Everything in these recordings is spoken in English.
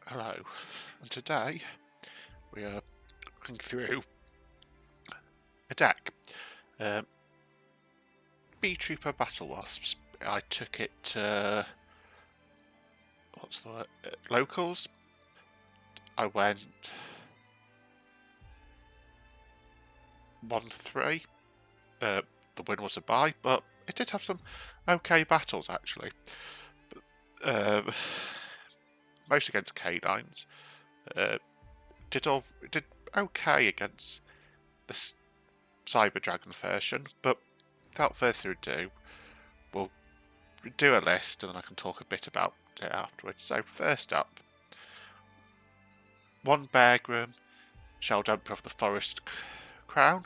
Hello, and today we are looking through a deck. Beetrooper Battlewasps. I took it to what's the word? Locals. I went 1-3. The win was a bye, but it did have some okay battles actually. Most against canines. Did okay against the Cyber Dragon version, but without further ado, we'll do a list and then I can talk a bit about it afterwards. So first up, 1 Beargrim, Shell Dumper of the Forest Crown.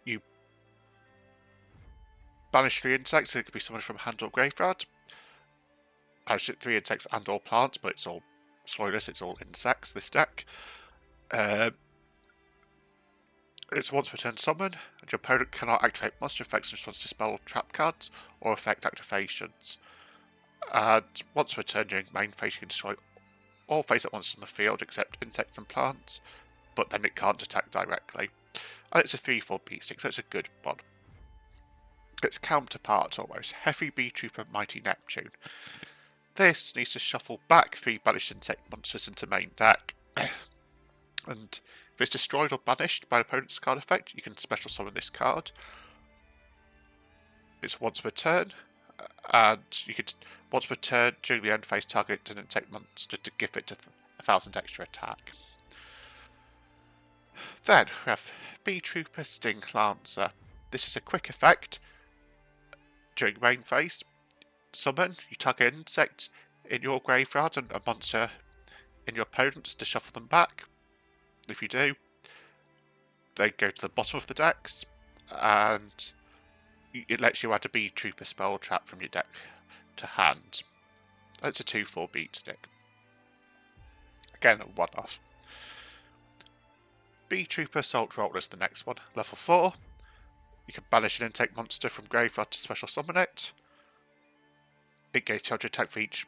You banish 3 insects, so it could be someone from hand or graveyard. Banish 3 insects and or plants, but it's all spoilers, it's all insects, this deck. It's a once per turn summon, and your opponent cannot activate monster effects in response to spell or trap cards, or effect activations. And once per turn during main phase, you can destroy all face-up monsters in the field except insects and plants, but then it can't attack directly. And it's a 3/4 B6, so it's a good one. Its counterpart almost, Heavy Beetrooper Mighty Neptune. This needs to shuffle back 3 banished insect monsters into main deck. And if it's destroyed or banished by an opponent's card effect, you can special summon this card. It's once per turn, and you could once per turn during the end phase target an insect monster to give it 1,000 extra attack. Then we have Beetrooper Sting Lancer. This is a quick effect during main phase. Summon, you target an insect in your graveyard and a monster in your opponent's to shuffle them back. If you do, they go to the bottom of the decks, and it lets you add a Beetrooper spell trap from your deck to hand. That's a 2/4 beat stick. Again, a one-off. Beetrooper Assault Roller is the next one. Level 4. You can banish an insect monster from graveyard to special summon it. It gains 200 attack for each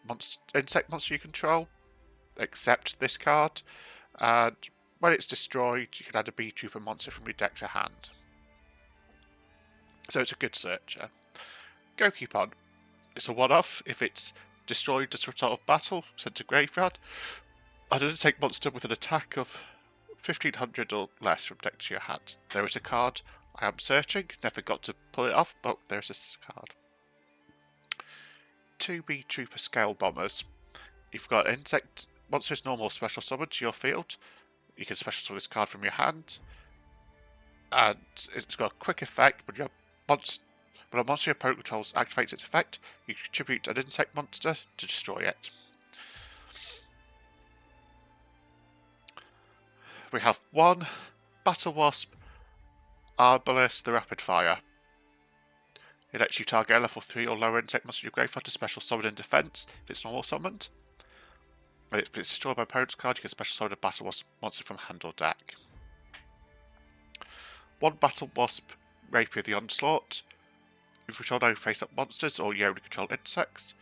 insect monster you control, except this card. And when it's destroyed, you can add a Beetrooper monster from your deck to hand. So it's a good searcher. Gokipon. It's a one-off. If it's destroyed as a result of battle, sent to graveyard, add an insect monster with an attack of 1500 or less from deck to your hand. There is a card I am searching, never got to pull it off, but there's this card. 2 Beetrooper Scale Bombers. You've got an insect monster's normal special summon to your field. You can special summon this card from your hand. And it's got a quick effect. When a monster your opponent controls activates its effect, you contribute an insect monster to destroy it. We have 1 Battlewasp Arbalest the Rapid Fire. It lets you target a level 3 or lower insect monster in your graveyard to special summon in defense if it's normal summoned. And if it's destroyed by opponent's card, you can special summon a Battlewasp monster from hand or deck. 1 Battlewasp Rapier the Onslaught. If you control no face-up monsters or you only control insects,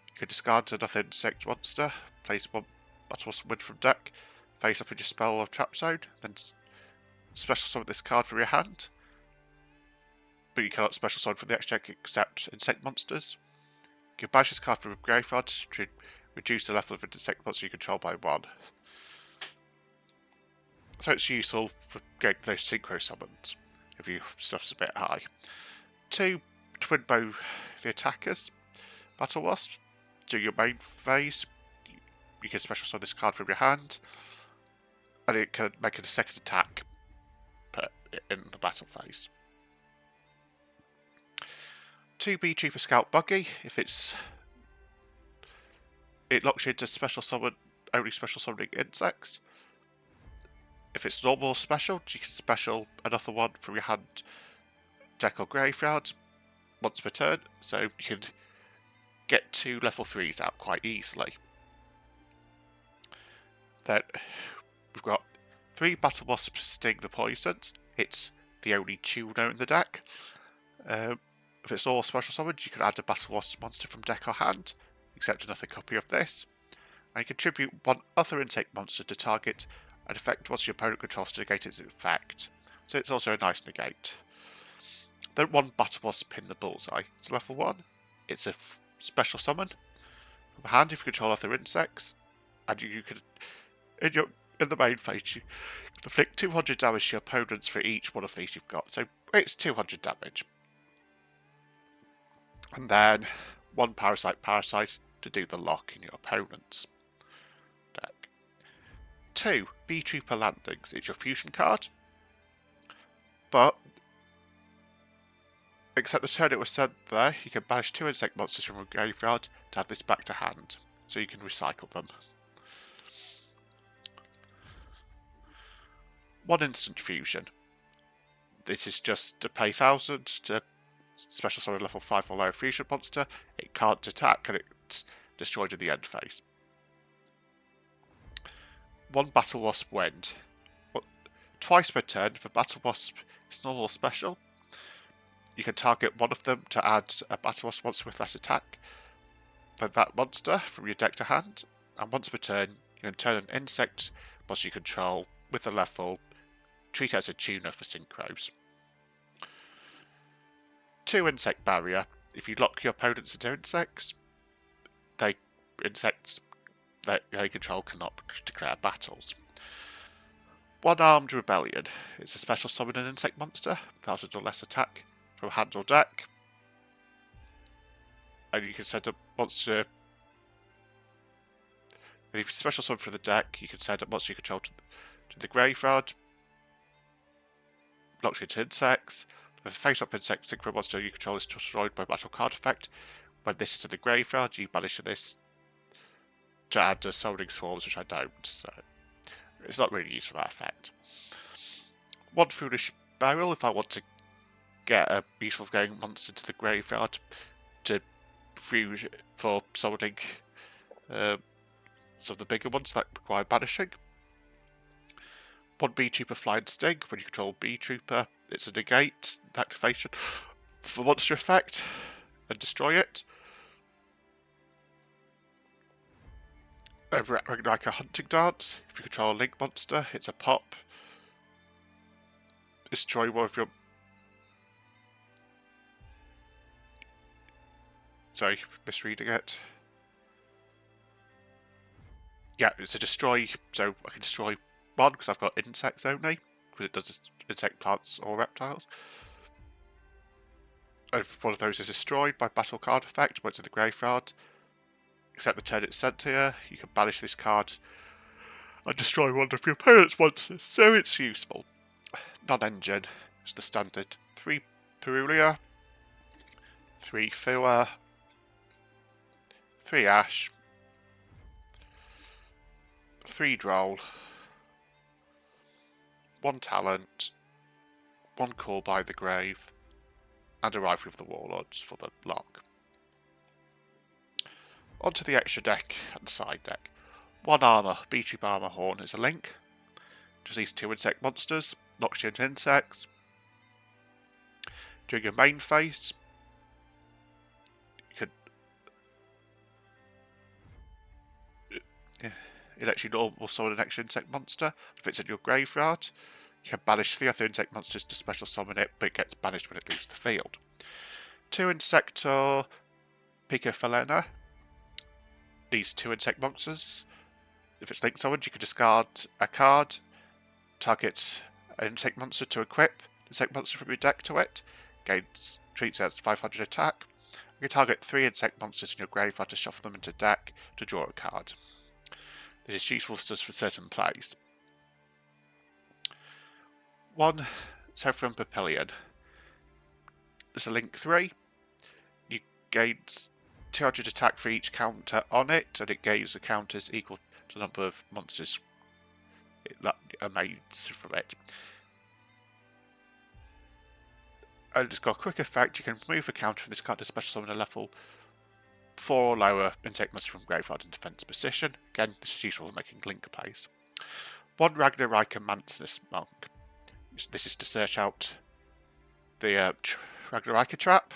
you can discard another insect monster, place 1 Battlewasp win from deck, face up in your spell or trap zone, then special summon this card from your hand. But you cannot special summon from the X deck except insect monsters. You can banish this card from a graveyard to reduce the level of insect monster you control by 1. So it's useful for getting those synchro summons if your stuff's a bit high. 2 Twin Bow the Attackers. Battlewasp. During your main phase, you can special summon this card from your hand, and it can make it a second attack in the battle phase. 2 Beetrooper Scout Buggy. If it locks you into special summon, only special summoning insects. If it's normal or special, you can special another one from your hand, deck or graveyard once per turn, so you can get 2 level 3s out quite easily. Then we've got 3 Battlewasp Sting the Poisoned. It's the only tuner in the deck. If it's all special summoned, you can add a Battlewasp monster from deck or hand, except another copy of this. and you contribute one other insect monster to target an effect once your opponent controls to negate its effect. So it's also a nice negate. Then one Battlewasp in the bullseye. It's level 1. It's a special summon. From hand, if you control other insects, and you can in the main phase, you inflict 200 damage to your opponents for each one of these you've got. So it's 200 damage. And then one Parasite to do the lock in your opponent's deck. 2 Beetrooper Landings. It's your fusion card, but except the turn it was sent there, you can banish 2 insect monsters from a graveyard to add this back to hand, so you can recycle them. 1 instant fusion. This is just to pay 1,000 to special summon level 5 or lower fusion monster. It can't attack and it's destroyed in the end phase. 1 Battlewasp Wind. Twice per turn, if a Battlewasp is normal or special, you can target one of them to add a Battlewasp monster with less attack than that monster from your deck to hand. And once per turn, you can turn an insect monster you control with a level, treat it as a tuner for synchros. 2 Insect Barrier. If you lock your opponents into insects that they control cannot declare battles. 1 Armed Rebellion. It's a special summon an insect monster, 1,000 or less attack, from hand or deck. And you can send a monster. And if you special summon for the deck, you can send a monster you control to the graveyard. Locks into insects. If a face-up insect synchro monster you control is destroyed by battle card effect, when this is in the graveyard, you banish this to add to summoning swarms, which I don't, so it's not really used for that effect. 1 Foolish Burial. If I want to get a useful going monster to the graveyard to for summoning some of the bigger ones that require banishing. 1 Beetrooper Flying Sting. When you control Beetrooper, it's a negate activation for monster effect and destroy it. Like a Hunting Dance. If you control a Link monster, it's a pop. Destroy one of your. Sorry, misreading it. Yeah, it's a destroy, so I can destroy 1 because I've got insects only, because it does insect, plants, or reptiles. And if one of those is destroyed by battle card effect, when it's in the graveyard, except the turn it's sent here, you can banish this card and destroy one of your opponent's monsters, so it's useful. Non-engine is the standard 3 Perulia, 3 Fua, 3 Ash, 3 Droll, 1 Talent, 1 Call by the Grave, and a Rivalry of the Warlords for the lock. Onto the extra deck and side deck. 1 Armour, Beetrooper Armour Horn is a link. Just these 2 insect monsters, knocks you into insects. During your main phase, you can it lets you normal summon an extra insect monster. If it's in your graveyard, you can banish 3 other insect monsters to special summon it, but it gets banished when it leaves the field. 2 Insector Picofalena. These 2 insect monsters. If it's link summoned, you can discard a card, target an insect monster to equip the insect monster from your deck to it, treats it as 500 attack. You can target 3 insect monsters in your graveyard to shuffle them into deck to draw a card. This is useful for certain plays. 1 Severin Papillion. There's a link 3. You gain 200 attack for each counter on it, and it gains the counters equal to the number of monsters that are made from it. And it's got a quick effect. You can remove a counter from this card to special summon a level 4 or lower insect monster from graveyard in defense position. Again, this is useful for making link plays. 1 Ragnarok Mantis Monk. This is to search out the Ragnarok trap.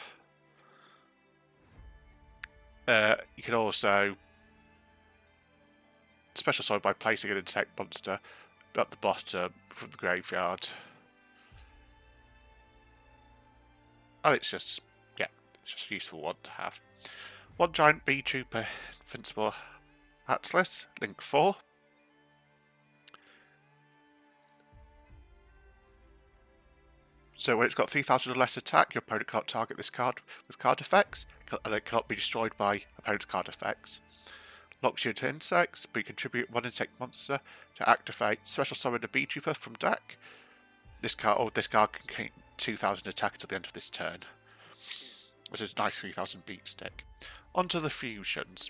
You can also special summon by placing an insect monster at the bottom from the graveyard. And it's just, yeah, it's just a useful one to have. One giant beetrooper invincible Atlas, link 4. So when it's got 3000 or less attack, your opponent cannot target this card with card effects, and it cannot be destroyed by opponent's card effects. Locks you into insects, but you contribute one insect monster to activate special summon a beetrooper from deck. This card can gain 2000 attack until the end of this turn, which is a nice 3000 beat stick. Onto the fusions.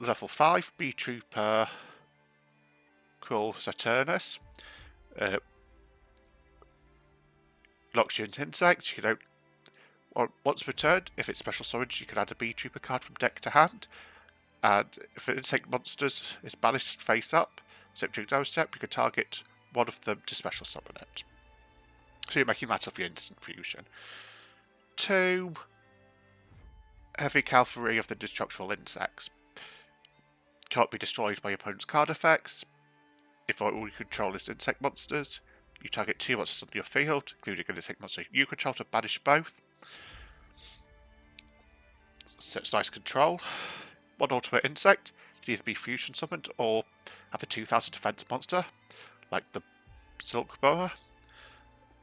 Level 5 beetrooper Cruel Saturnus. Locks you into insects. You can once per turn, if it's special summoned, you can add a beetrooper card from deck to hand. And if an insect monster is banished face up, except during damage step, you can target one of them to special summon it. So you're making that of your instant fusion. 2 Heavy Cavalry of the Destructible Insects. Cannot be destroyed by your opponent's card effects. If all you control is insect monsters, you target 2 monsters on your field, including an insect monster you control, to banish both. So it's nice control. One ultimate insect can either be fusion summoned or have a 2000 defense monster, like the Silk Boa.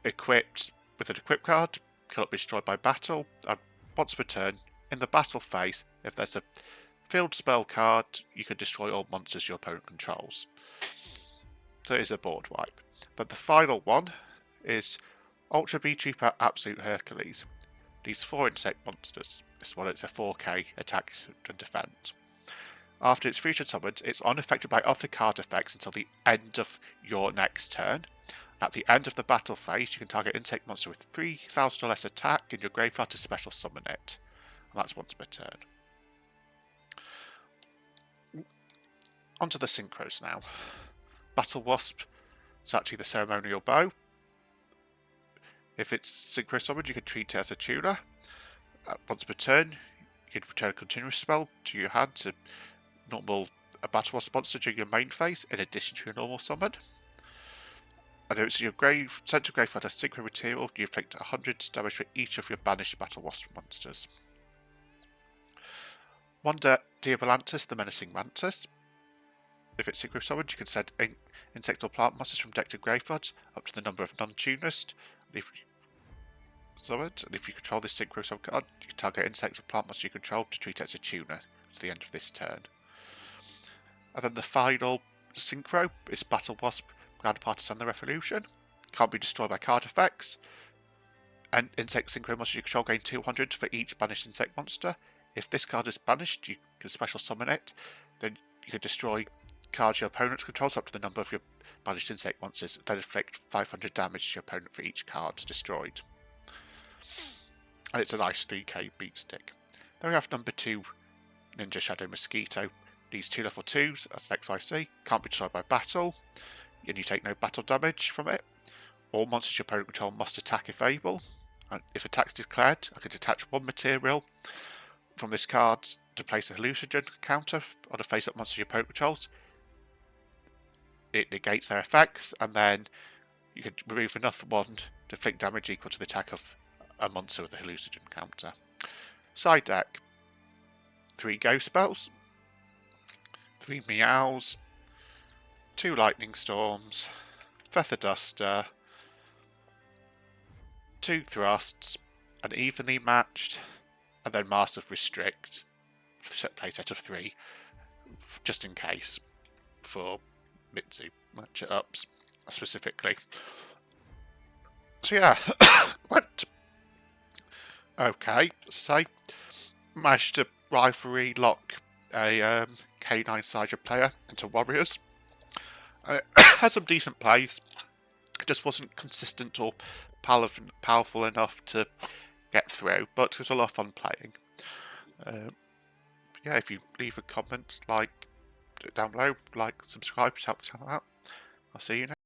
Equipped with an equip card, cannot be destroyed by battle, and once per turn, in the battle phase, if there's a field spell card, you can destroy all monsters your opponent controls. So it is a board wipe. But the final one is Ultra Beetrooper Absolute Hercules. These 4 insect monsters. This one is a 4k attack and defense. After it's fusion summoned, it's unaffected by other card effects until the end of your next turn. At the end of the battle phase, you can target insect monster with 3000 or less attack in your graveyard to special summon it. And that's once per turn. Onto the synchros now. Battlewasp is actually the ceremonial bow. If it's synchro summoned, you can treat it as a tuner. Once per turn, you can return a continuous spell to your hand to normal a Battlewasp monster during your main phase, in addition to your normal summon. And if it's your central graveyard has synchro material, you inflict 100 damage for each of your banished Battlewasp monsters. Wonder Diabolantis, the Menacing Mantis. If it's synchro summoned, you can send insect or plant monsters from deck to graveyard up to the number of non-tuners. If you control this synchro summon card, you can target insect or plant monster you control to treat it as a tuner to the end of this turn. And then the final synchro is Battlewasp, Grand Partisan the Revolution. Can't be destroyed by card effects. And insect synchro monster you control gain 200 for each banished insect monster. If this card is banished, you can special summon it. Then you can destroy cards your opponent controls up to the number of your banished insect monsters, then inflict 500 damage to your opponent for each card destroyed. And it's a nice 3k beat stick. Then we have number 2, Ninja Shadow Mosquito. These 2 level 2s, that's an XYC, can't be destroyed by battle, and you take no battle damage from it. All monsters your opponent control must attack if able. And if attack's declared, I can detach 1 material from this card to place a hallucinogen counter on a face-up monster your opponent controls. It negates their effects, and then you can remove another one to inflict damage equal to the attack of a monster with a hallucinogen counter. Side deck: 3 ghost spells, 3 meows, 2 lightning storms, feather duster, 2 thrusts, an evenly matched, and then Master of Restrict, set playset of 3, just in case, for Mitsu matchups specifically. So yeah, went okay, as I say. Managed to rivalry lock a K9 Sidra player into Warriors. It had some decent plays, it just wasn't consistent or powerful enough to get through, but it was a lot of fun playing. Yeah, if you leave a comment, like down below, like, subscribe to help the channel out. I'll see you next.